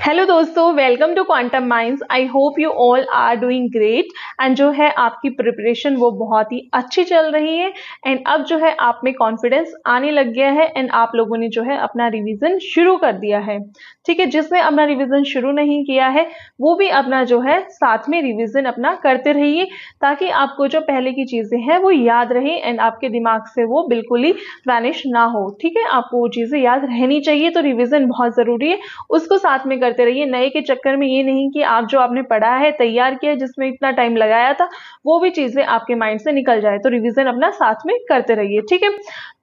Hello दोस्तों, welcome to quantum minds. I hope you all are doing great and जो है आपकी preparation वो बहुत ही अच्छी चल रही है एंड अब जो है आप में कॉन्फिडेंस आने लग गया है एंड आप लोगों ने जो है अपना रिवीजन शुरू कर दिया है। ठीक है, जिसने अपना रिवीजन शुरू नहीं किया है वो भी अपना जो है साथ में रिवीजन अपना करते रहिए ताकि आपको जो पहले की चीजें हैं वो याद रहे एंड आपके दिमाग से वो बिल्कुल ही वैनिश ना हो। ठीक है, आपको वो चीजें याद रहनी चाहिए, तो रिवीजन बहुत जरूरी है, उसको साथ में करते रहिए। नए के चक्कर में ये नहीं कि आप जो आपने पढ़ा है, तैयार किया, जिसमें इतना टाइम लगाया था, वो भी चीजें आपके माइंड से निकल जाए। तो रिवीजन अपना साथ में करते रहिए। ठीक है,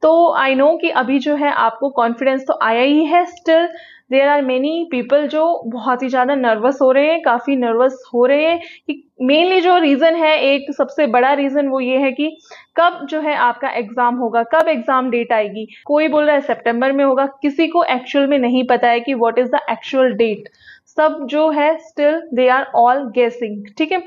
तो आई नो कि अभी जो है आपको कॉन्फिडेंस तो आया ही है। Still there are many people जो बहुत ही ज्यादा नर्वस हो रहे हैं, काफी नर्वस हो रहे हैं कि मेनली जो रीजन है, एक सबसे बड़ा रीजन वो ये है कि कब जो है आपका एग्जाम होगा, कब एग्जाम डेट आएगी। कोई बोल रहा है सितंबर में होगा, किसी को एक्चुअल में नहीं पता है कि what is the actual date. सब जो है स्टिल दे आर ऑल गेसिंग। ठीक है,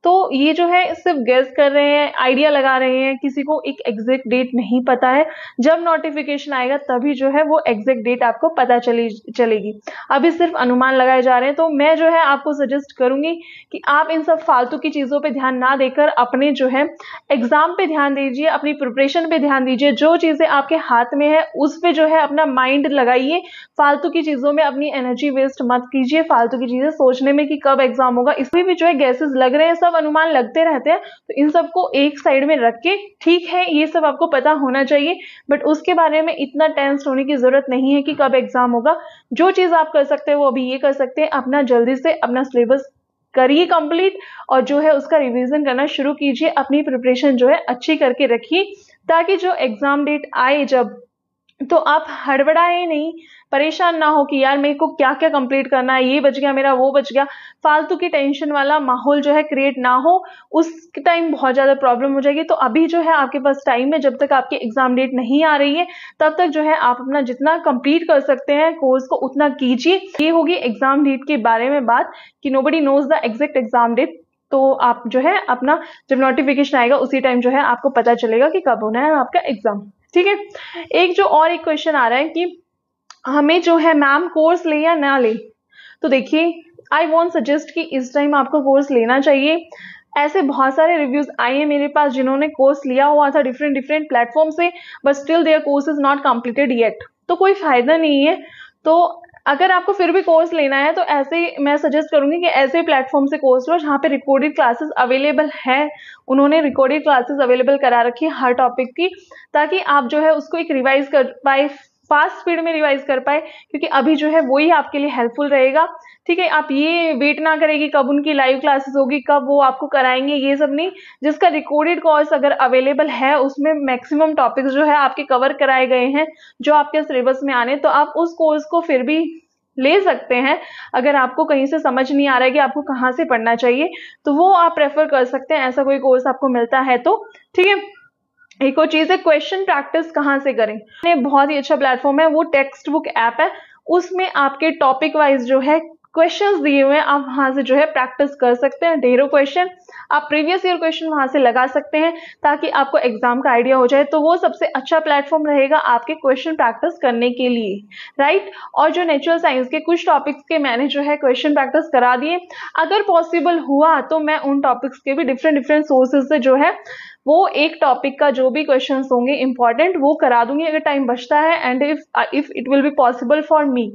तो ये जो है सिर्फ गेस कर रहे हैं, आइडिया लगा रहे हैं, किसी को एक एग्जैक्ट डेट नहीं पता है। जब नोटिफिकेशन आएगा तभी जो है वो एग्जैक्ट डेट आपको पता चलेगी। अभी सिर्फ अनुमान लगाए जा रहे हैं। तो मैं जो है आपको सजेस्ट करूंगी कि आप इन सब फालतू की चीजों पे ध्यान ना देकर अपने जो है एग्जाम पे ध्यान दीजिए, अपनी प्रिपरेशन पे ध्यान दीजिए। जो चीजें आपके हाथ में है उस पे जो है अपना माइंड लगाइए। फालतू की चीजों में अपनी एनर्जी वेस्ट मत कीजिए, फालतू की चीजें सोचने में कि कब एग्जाम होगा। इसमें भी जो है गैसेस लग रहे हैं, सब अनुमान लगते रहते हैं। तो इन सबको एक साइड में रख के, ठीक है ये सब आपको पता होना चाहिए, बट उसके बारे में इतना टेंस होने की जरूरत नहीं है कि कब एग्जाम होगा। जो चीज आप कर सकते हैं वो अभी ये कर सकते हैं, अपना जल्दी से अपना सिलेबस करिए कंप्लीट और जो है उसका रिवीजन करना शुरू कीजिए। अपनी प्रिपरेशन जो है अच्छी करके रखिए ताकि जो एग्जाम डेट आए जब, तो आप हड़बड़ाए नहीं, परेशान ना हो कि यार मेरे को क्या क्या कंप्लीट करना है, ये बच गया मेरा, वो बच गया। फालतू की टेंशन वाला माहौल जो है क्रिएट ना हो, उस टाइम बहुत ज्यादा प्रॉब्लम हो जाएगी। तो अभी जो है आपके पास टाइम है, जब तक आपकी एग्जाम डेट नहीं आ रही है तब तक जो है आप अपना जितना कंप्लीट कर सकते हैं कोर्स को उतना कीजिए। ये होगी एग्जाम डेट के बारे में बात कि nobody knows the exact exam date. तो आप जो है अपना जब नोटिफिकेशन आएगा उसी टाइम जो है आपको पता चलेगा कि कब होना है आपका एग्जाम। ठीक है, एक जो और एक क्वेश्चन आ रहा है कि हमें जो है मैम कोर्स ले या ना ले। तो देखिए, आई वॉन्ट सजेस्ट कि इस टाइम आपको कोर्स लेना चाहिए। ऐसे बहुत सारे रिव्यूज आए हैं मेरे पास जिन्होंने कोर्स लिया हुआ था डिफरेंट प्लेटफॉर्म से, but still there course is not completed yet. तो कोई फायदा नहीं है। तो अगर आपको फिर भी कोर्स लेना है तो ऐसे मैं सजेस्ट करूंगी कि ऐसे प्लेटफॉर्म से कोर्स लो जहाँ पे रिकॉर्डेड क्लासेस अवेलेबल है। उन्होंने रिकॉर्डेड क्लासेस अवेलेबल करा रखी है हर टॉपिक की, ताकि आप जो है उसको एक रिवाइज कर पाए, फास्ट स्पीड में रिवाइज कर पाए, क्योंकि अभी जो है वही आपके लिए हेल्पफुल रहेगा। ठीक है, आप ये वेट ना करें कब उनकी लाइव क्लासेस होगी, कब वो आपको कराएंगे, ये सब नहीं। जिसका रिकॉर्डेड कोर्स अगर अवेलेबल है उसमें मैक्सिमम टॉपिक्स जो है आपके कवर कराए गए हैं जो आपके सिलेबस में आने, तो आप उस कोर्स को फिर भी ले सकते हैं। अगर आपको कहीं से समझ नहीं आ रहा है कि आपको कहाँ से पढ़ना चाहिए तो वो आप प्रेफर कर सकते हैं, ऐसा कोई कोर्स आपको मिलता है तो। ठीक है, एक और चीज है क्वेश्चन प्रैक्टिस कहाँ से करें। ये बहुत ही अच्छा प्लेटफॉर्म है, वो टेक्स्ट बुक ऐप है। उसमें आपके टॉपिक वाइज जो है क्वेश्चंस दिए हुए हैं, आप वहां से जो है प्रैक्टिस कर सकते हैं। ढेरों क्वेश्चन, आप प्रीवियस ईयर क्वेश्चन वहां से लगा सकते हैं ताकि आपको एग्जाम का आइडिया हो जाए। तो वो सबसे अच्छा प्लेटफॉर्म रहेगा आपके क्वेश्चन प्रैक्टिस करने के लिए, राइट। और जो नेचुरल साइंस के कुछ टॉपिक्स के मैंने जो है क्वेश्चन प्रैक्टिस करा दिए। अगर पॉसिबल हुआ तो मैं उन टॉपिक्स के भी डिफरेंट सोर्सेज से जो है वो एक टॉपिक का जो भी क्वेश्चंस होंगे इंपॉर्टेंट वो करा दूंगी अगर टाइम बचता है, and if it will be possible for me.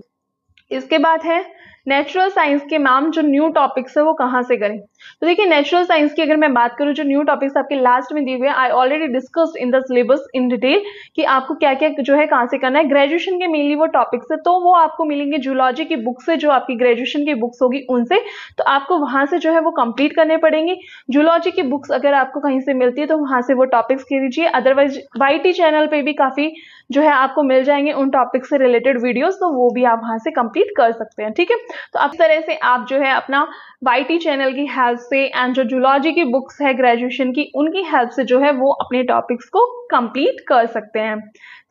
इसके बाद है नेचुरल साइंस के मैम जो न्यू टॉपिक्स है वो कहाँ से करें। तो देखिए, नेचुरल साइंस की अगर मैं बात करूं, जो न्यू टॉपिक्स आपके लास्ट में दिए हुए, I already discussed in the syllabus in detail कि आपको क्या क्या जो है कहाँ से करना है। ग्रेजुएशन के मेनली वो टॉपिक्स है, तो वो आपको मिलेंगे जूलॉजी की बुक से, जो आपकी ग्रेजुएशन की बुक्स होगी उनसे। तो आपको वहां से जो है वो कंप्लीट करने पड़ेंगे। जूलॉजी की बुक्स अगर आपको कहीं से मिलती है तो वहां से वो टॉपिक्स कीजिए। अदरवाइज YT चैनल पे भी काफी जो है आपको मिल जाएंगे उन टॉपिक से रिलेटेड वीडियोस, तो वो भी आप वहां से कंप्लीट कर सकते हैं। ठीक है, तो इस तरह से आप जो है अपना YT चैनल की हेल्प से एंड जो जूलॉजी की बुक्स है ग्रेजुएशन की, उनकी हेल्प से जो है वो अपने टॉपिक्स को कंप्लीट कर सकते हैं।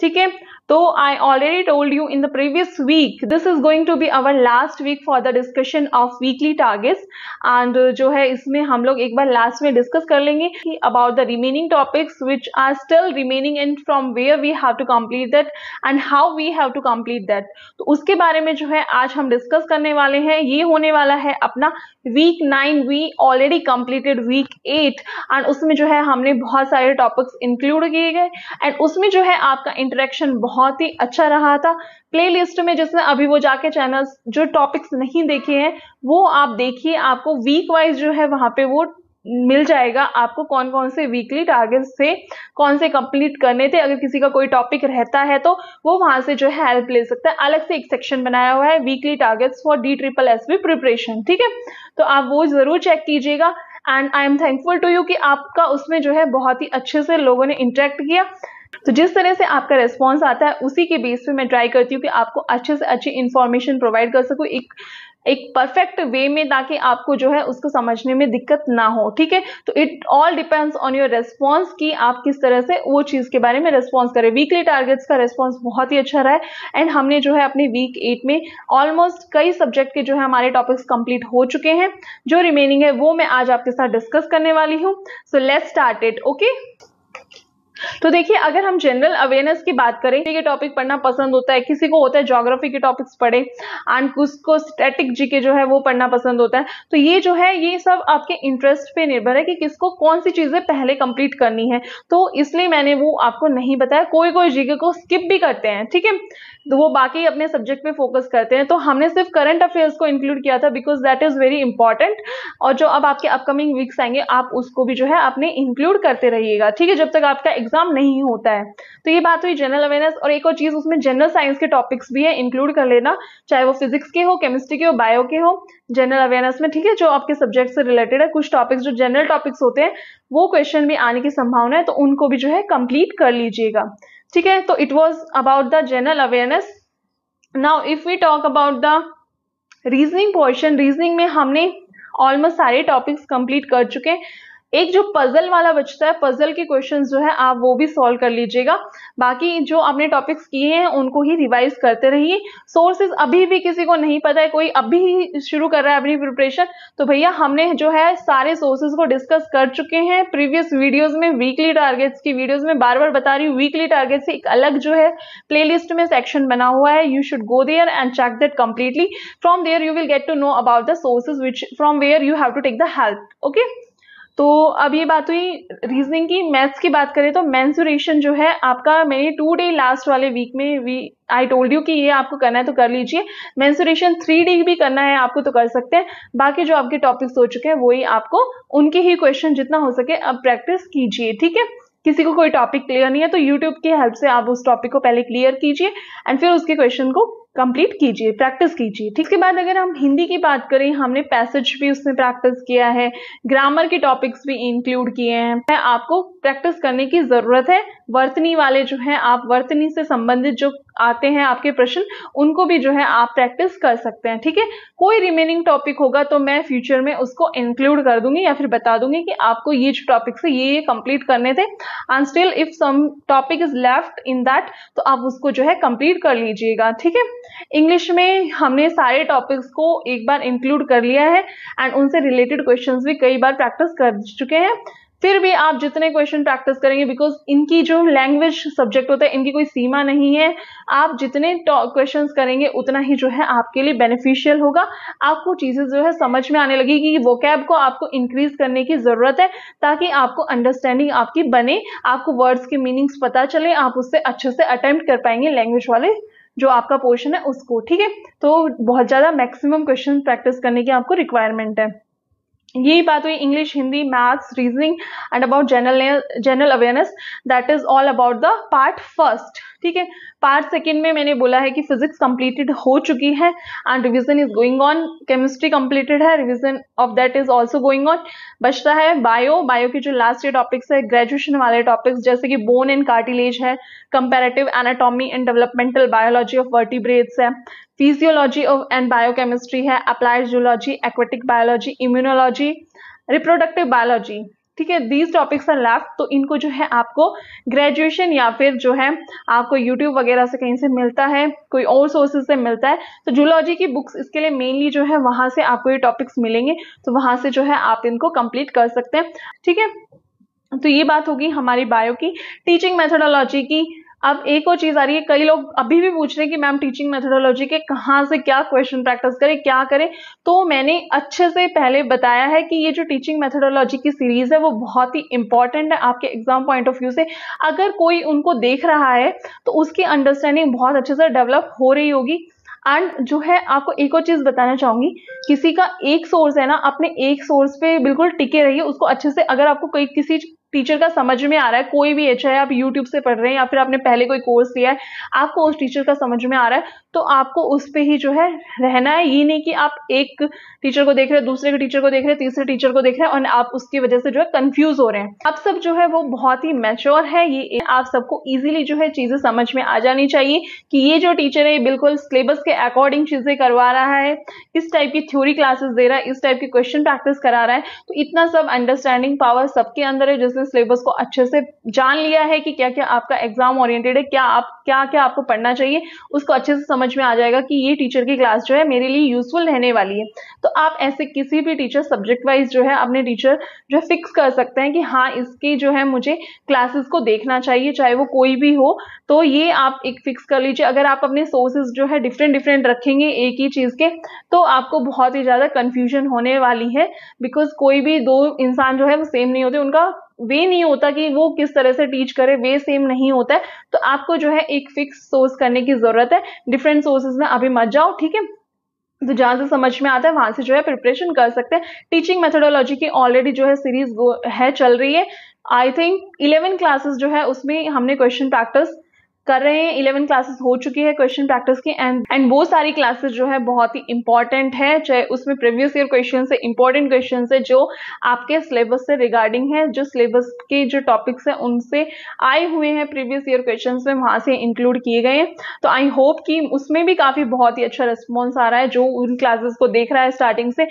ठीक है, तो I already told you in the previous week this is going to be our last week for the discussion of weekly targets, and जो है इसमें हम लोग एक बार लास्ट में डिस्कस कर लेंगे कि about the remaining topics which are still remaining and from where we have to complete that and how we have to complete that. तो उसके बारे में जो है आज हम डिस्कस करने वाले हैं। ये होने वाला है अपना week 9, we already completed week 8 and उसमें जो है हमने बहुत सारे टॉपिक्स इंक्लूड किए गए एंड उसमें जो है आपका इंटरेक्शन बहुत ही अच्छा रहा था। प्लेलिस्ट में जिसने अभी वो जाके चैनल्स जो टॉपिक्स नहीं देखे हैं वो आप देखिए, आपको वीक वाइज जो है वहां पे वो मिल जाएगा आपको कौन कौन से वीकली टारगेट्स थे, कौन से कंप्लीट करने थे। अगर किसी का कोई टॉपिक रहता है तो वो वहां से जो है हेल्प ले सकता है। अलग से एक सेक्शन बनाया हुआ है weekly targets for DSSB preparation. ठीक है, तो आप वो जरूर चेक कीजिएगा and I am thankful to you कि आपका उसमें जो है बहुत ही अच्छे से लोगों ने इंटरेक्ट किया। तो जिस तरह से आपका रेस्पॉन्स आता है उसी के बेस पे मैं ट्राई करती हूँ कि आपको अच्छे से अच्छी इंफॉर्मेशन प्रोवाइड कर सकूँ एक परफेक्ट वे में, ताकि आपको जो है उसको समझने में दिक्कत ना हो। ठीक है, तो it all depends on your response कि आप किस तरह से वो चीज के बारे में रेस्पॉन्स करें। वीकली टारगेट्स का रेस्पॉन्स बहुत ही अच्छा रहा है एंड हमने जो है अपने वीक 8 में ऑलमोस्ट कई सब्जेक्ट के जो है हमारे टॉपिक्स कंप्लीट हो चुके हैं। जो रिमेनिंग है वो मैं आज आपके साथ डिस्कस करने वाली हूँ। So let's start it. Okay, तो देखिए अगर हम जनरल अवेयरनेस की बात करें, किसी के टॉपिक पढ़ना पसंद होता है, किसी को होता है ज्योग्राफी के टॉपिक्स पढ़े एंड उसको स्टैटिक जीके जो है वो पढ़ना पसंद होता है। तो ये जो है ये सब आपके इंटरेस्ट पे निर्भर है कि किसको कौन सी चीजें पहले कंप्लीट करनी है। तो इसलिए मैंने वो आपको नहीं बताया। कोई कोई जीके को स्किप भी करते हैं, ठीक है, तो वो बाकी अपने सब्जेक्ट पे फोकस करते हैं। तो हमने सिर्फ करंट अफेयर्स को इंक्लूड किया था because that is very important, और जो अब आपके अपकमिंग वीक्स आएंगे आप उसको भी जो है अपने इंक्लूड करते रहिएगा। ठीक है, जब तक आपका एग्जाम नहीं होता है। तो ये बात हुई जनरल अवेयरनेस। और एक और चीज उसमें जनरल साइंस के टॉपिक्स भी है, इंक्लूड कर लेना, चाहे वो फिजिक्स के हो, केमिस्ट्री के हो, बायो के हो, जनरल अवेयरनेस में। ठीक है, जो आपके सब्जेक्ट से रिलेटेड है, कुछ टॉपिक्स जो जनरल टॉपिक्स होते हैं वो क्वेश्चन भी आने की संभावना है, तो उनको भी जो है कंप्लीट कर लीजिएगा। ठीक है, तो it was about the general awareness. Now if we talk about the reasoning portion, reasoning में हमने ऑलमोस्ट सारे टॉपिक्स कंप्लीट कर चुके हैं। एक जो पजल वाला बचता है, पजल के क्वेश्चंस जो है आप वो भी सॉल्व कर लीजिएगा। बाकी जो आपने टॉपिक्स किए हैं उनको ही रिवाइज करते रहिए। सोर्सेज अभी भी किसी को नहीं पता है, कोई अभी शुरू कर रहा है अपनी प्रिपरेशन, तो भैया हमने जो है सारे सोर्सेज को डिस्कस कर चुके हैं प्रीवियस वीडियोज में। वीकली टारगेट्स की वीडियोज में बार बार बता रही हूँ, वीकली टारगेट्स एक अलग जो है प्लेलिस्ट में सेक्शन बना हुआ है। You should go there and check that completely. From there you will get to know about the sources which from where you have to take the help. Okay, तो अब ये बात हुई रीजनिंग की। मैथ्स की बात करें तो मेंसुरेशन जो है आपका, मैंने 2 डे लास्ट वाले वीक में आई टोल्ड यू कि ये आपको करना है तो कर लीजिए। मेंसुरेशन 3 डे भी करना है आपको तो कर सकते हैं। बाकी जो आपके टॉपिक्स हो चुके हैं वही आपको उनके ही क्वेश्चन जितना हो सके अब प्रैक्टिस कीजिए। ठीक है, किसी को कोई टॉपिक क्लियर नहीं है तो यूट्यूब की हेल्प से आप उस टॉपिक को पहले क्लियर कीजिए एंड फिर उसके क्वेश्चन को कंप्लीट कीजिए, प्रैक्टिस कीजिए। ठीक है, बाद अगर हम हिंदी की बात करें, हमने पैसेज भी उसमें प्रैक्टिस किया है, ग्रामर के टॉपिक्स भी इंक्लूड किए हैं। आपको प्रैक्टिस करने की जरूरत है। वर्तनी वाले जो है आप वर्तनी से संबंधित जो आते हैं आपके प्रश्न, उनको भी जो है आप प्रैक्टिस कर सकते हैं। ठीक है, कोई रिमेनिंग टॉपिक होगा तो मैं फ्यूचर में उसको इंक्लूड कर दूंगी या फिर बता दूंगी कि आपको ये जो टॉपिक्स है ये कंप्लीट करने थे, and still if some topic is left in that तो आप उसको जो है कंप्लीट कर लीजिएगा। ठीक है, इंग्लिश में हमने सारे टॉपिक्स को एक बार इंक्लूड कर लिया है एंड उनसे रिलेटेड क्वेश्चंस भी कई बार प्रैक्टिस कर चुके हैं। फिर भी आप जितने क्वेश्चन प्रैक्टिस करेंगे, बिकॉज इनकी जो लैंग्वेज सब्जेक्ट होता है इनकी कोई सीमा नहीं है, आप जितने क्वेश्चंस करेंगे उतना ही जो है आपके लिए बेनिफिशियल होगा। आपको चीजें जो है समझ में आने लगेगी कि वोकैब को आपको इंक्रीज करने की जरूरत है ताकि आपको अंडरस्टैंडिंग आपकी बने, आपको वर्ड्स के मीनिंग्स पता चले, आप उससे अच्छे से अटेम्प्ट कर पाएंगे लैंग्वेज वाले जो आपका पोर्शन है उसको। ठीक है, तो बहुत ज्यादा मैक्सिमम क्वेश्चन प्रैक्टिस करने की आपको रिक्वायरमेंट है। यही बात हुई English, Hindi, maths, reasoning and about general awareness. That is all about the part first. ठीक है, पार्ट सेकंड में मैंने बोला है कि फिजिक्स कंप्लीटेड हो चुकी है and revision is going on. Chemistry completed है, revision of that is also going on. बचता है बायो के जो लास्ट ईयर टॉपिक्स है, ग्रेजुएशन वाले टॉपिक्स जैसे कि बोन एंड कार्टिलेज है, comparative anatomy and developmental biology of vertebrates है, फिजियोलॉजी ऑफ एंड बायोकेमिस्ट्री है, applied zoology, aquatic biology, immunology, reproductive biology, ठीक है, दीज टॉपिक्स आर लेफ्ट, तो इनको जो है आपको ग्रेजुएशन या फिर जो है आपको यूट्यूब वगैरह से कहीं से मिलता है, कोई और सोर्सेज से मिलता है, तो जूलॉजी की बुक्स इसके लिए मेनली जो है वहां से आपको ये टॉपिक्स मिलेंगे, तो वहां से जो है आप इनको कंप्लीट कर सकते हैं। ठीक है, तो ये बात होगी हमारी बायो की। टीचिंग मेथोडोलॉजी की अब एक और चीज आ रही है, कई लोग अभी भी पूछ रहे हैं कि मैम टीचिंग मेथोडोलॉजी के कहाँ से क्या क्वेश्चन प्रैक्टिस करें, क्या करें। तो मैंने अच्छे से पहले बताया है कि ये जो टीचिंग मेथोडोलॉजी की सीरीज है वो बहुत ही इंपॉर्टेंट है आपके एग्जाम पॉइंट ऑफ व्यू से। अगर कोई उनको देख रहा है तो उसकी अंडरस्टैंडिंग बहुत अच्छे से डेवलप हो रही होगी। एंड जो है आपको एक और चीज बताना चाहूंगी, किसी का एक सोर्स है ना, अपने एक सोर्स पे बिल्कुल टिके रहिए, उसको अच्छे से। अगर आपको कोई किसी टीचर का समझ में आ रहा है, कोई भी है, चाहे आप यूट्यूब से पढ़ रहे हैं या फिर आपने पहले कोई कोर्स लिया है, आपको उस टीचर का समझ में आ रहा है, तो आपको उस पे ही जो है रहना है। ये नहीं कि आप एक टीचर को देख रहे हैं, दूसरे के टीचर को देख रहे हैं, तीसरे टीचर को देख रहे हैं और आप उसकी वजह से जो है कंफ्यूज हो रहे हैं। अब सब जो है वो बहुत ही मैच्योर है, ये आप सबको इजीली जो है चीजें समझ में आ जानी चाहिए कि ये जो टीचर है बिल्कुल सिलेबस के अकॉर्डिंग चीजें करवा रहा है, इस टाइप की थ्योरी क्लासेस दे रहा है, इस टाइप की क्वेश्चन प्रैक्टिस करा रहा है। तो इतना सब अंडरस्टैंडिंग पावर सबके अंदर है, जिसने सिलेबस को अच्छे से जान लिया है कि क्या क्या आपका एग्जाम ओरिएंटेड है, क्या क्या आपको पढ़ना चाहिए, उसको अच्छे से समझ में आ जाएगा कि ये टीचर की क्लास जो है मेरे लिए यूजफुल रहने वाली है। तो आप ऐसे किसी भी टीचर सब्जेक्ट वाइज जो है अपने टीचर जो है फिक्स कर सकते हैं कि हाँ इसकी जो है मुझे क्लासेस को देखना चाहिए, चाहे वो कोई भी हो। तो ये आप एक फिक्स कर लीजिए। अगर आप अपने सोर्सेज जो है डिफरेंट रखेंगे एक ही चीज के, तो आपको बहुत ही ज्यादा कंफ्यूजन होने वाली है। बिकॉज कोई भी दो इंसान जो है वो सेम नहीं होते, उनका वे नहीं होता कि वो किस तरह से टीच करे, वे सेम नहीं होता है। तो आपको जो है एक फिक्स सोर्स करने की जरूरत है, डिफरेंट सोर्सेज में अभी मत जाओ। ठीक है, तो जहां से समझ में आता है वहां से जो है प्रिपरेशन कर सकते हैं। टीचिंग मेथोडोलॉजी की ऑलरेडी जो है सीरीज है चल रही है। आई थिंक 11 क्लासेस जो है उसमें हमने क्वेश्चन प्रैक्टिस कर रहे हैं, 11 क्लासेस हो चुकी है क्वेश्चन प्रैक्टिस की। एंड वो सारी क्लासेस जो है बहुत ही इंपॉर्टेंट है, चाहे उसमें प्रीवियस ईयर क्वेश्चन से इंपॉर्टेंट क्वेश्चन है जो आपके सिलेबस से रिगार्डिंग है, जो सिलेबस के जो टॉपिक्स है उनसे आए हुए हैं प्रीवियस ईयर क्वेश्चन में, वहां से इंक्लूड किए गए हैं। तो आई होप कि उसमें भी काफी बहुत ही अच्छा रिस्पॉन्स आ रहा है। जो उन क्लासेस को देख रहा है स्टार्टिंग से,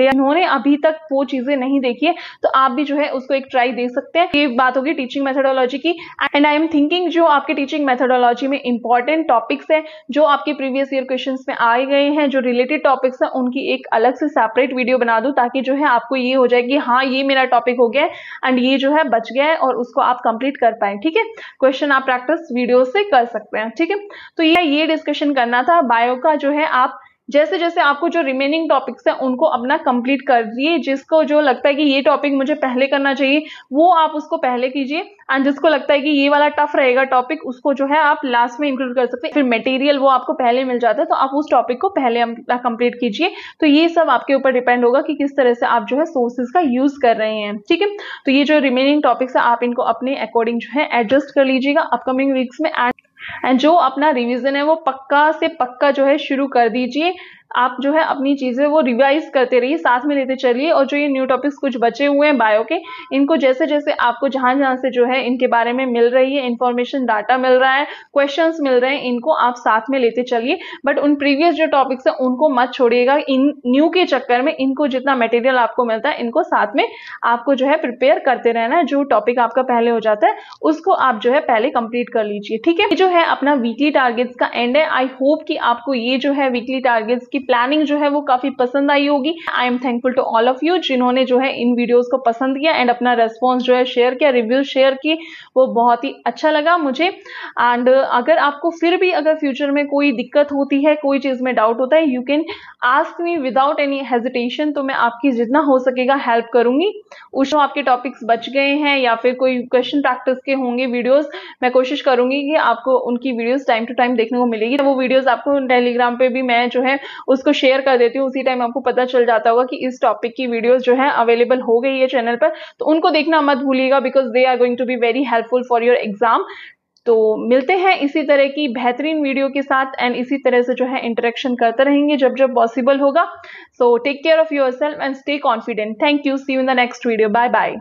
उन्होंने अभी तक वो चीजें नहीं देखी है, तो आप भी जो है उसको एक ट्राई दे सकते हैं। ये बात होगी टीचिंग मेथोडोलॉजी की। एंड आई एम थिंकिंग जो आपके टीचिंग मेथोडोलॉजी में इंपॉर्टेंट टॉपिक्स है, जो आपके प्रीवियस ईयर क्वेश्चंस में आए गए हैं, जो रिलेटेड टॉपिक्स है, उनकी एक अलग से सेपरेट वीडियो बना दूं, ताकि जो है आपको ये हो जाए कि हाँ ये मेरा टॉपिक हो गया है एंड ये जो है बच गया है और उसको आप कंप्लीट कर पाए। ठीक है, क्वेश्चन आप प्रैक्टिस वीडियो से कर सकते हैं। ठीक है, तो ये डिस्कशन करना था बायो का। जो है आप जैसे जैसे आपको जो रिमेनिंग टॉपिक्स है उनको अपना कंप्लीट कर दिए। जिसको जो लगता है कि ये टॉपिक मुझे पहले करना चाहिए वो आप उसको पहले कीजिए, एंड जिसको लगता है कि ये वाला टफ रहेगा टॉपिक, उसको जो है आप लास्ट में इंक्लूड कर सकते हैं। फिर मटेरियल वो आपको पहले मिल जाता है, तो आप उस टॉपिक को पहले कंप्लीट कीजिए। तो ये सब आपके ऊपर डिपेंड होगा कि किस तरह से आप जो है सोर्सेज का यूज कर रहे हैं। ठीक है, तो ये जो रिमेनिंग टॉपिक्स है आप इनको अपने अकॉर्डिंग जो है एडजस्ट कर लीजिएगा अपकमिंग वीक्स में। एंड जो अपना रिवीजन है वो पक्का से पक्का जो है शुरू कर दीजिए। आप जो है अपनी चीजें वो रिवाइज करते रहिए, साथ में लेते चलिए। और जो ये न्यू टॉपिक्स कुछ बचे हुए हैं बायो के, इनको जैसे जैसे आपको जहां जहां से जो है इनके बारे में मिल रही है इंफॉर्मेशन, डाटा मिल रहा है, क्वेश्चंस मिल रहे हैं, इनको आप साथ में लेते चलिए। बट उन प्रीवियस जो टॉपिक्स है उनको मत छोड़िएगा इन न्यू के चक्कर में। इनको जितना मटेरियल आपको मिलता है इनको साथ में आपको जो है प्रिपेयर करते रहना है। जो टॉपिक आपका पहले हो जाता है उसको आप जो है पहले कंप्लीट कर लीजिए। ठीक है, ये जो है अपना वीकली टारगेट्स का एंड है। आई होप कि आपको ये जो है वीकली टारगेट्स की प्लानिंग जो है वो काफी पसंद आई होगी। I am thankful to all of you जिन्होंने जो है इन वीडियोस को पसंद किया एंड अपना रेस्पॉन्स जो है शेयर किया, रिव्यू शेयर की, वो बहुत ही अच्छा लगा मुझे। एंड अगर आपको फिर भी अगर फ्यूचर में कोई दिक्कत होती है, कोई चीज में डाउट होता है, you can ask me without any hesitation. तो मैं आपकी जितना हो सकेगा हेल्प करूंगी। उसमें आपके टॉपिक्स बच गए हैं या फिर कोई क्वेश्चन प्रैक्टिस के होंगे वीडियोस, मैं कोशिश करूंगी कि आपको उनकी वीडियोस टाइम टू टाइम देखने को मिलेगी। तो वो वीडियोस आपको टेलीग्राम पे भी मैं जो है उसको शेयर कर देती हूँ, उसी टाइम आपको पता चल जाता होगा कि इस टॉपिक की वीडियोस जो है अवेलेबल हो गई है चैनल पर। तो उनको देखना मत भूलिएगा, because they are going to be very helpful for your exam. तो मिलते हैं इसी तरह की बेहतरीन वीडियो के साथ एंड इसी तरह से जो है इंटरेक्शन करते रहेंगे जब जब पॉसिबल होगा। So take care of yourself and stay confident. Thank you, see you in the next video, bye bye.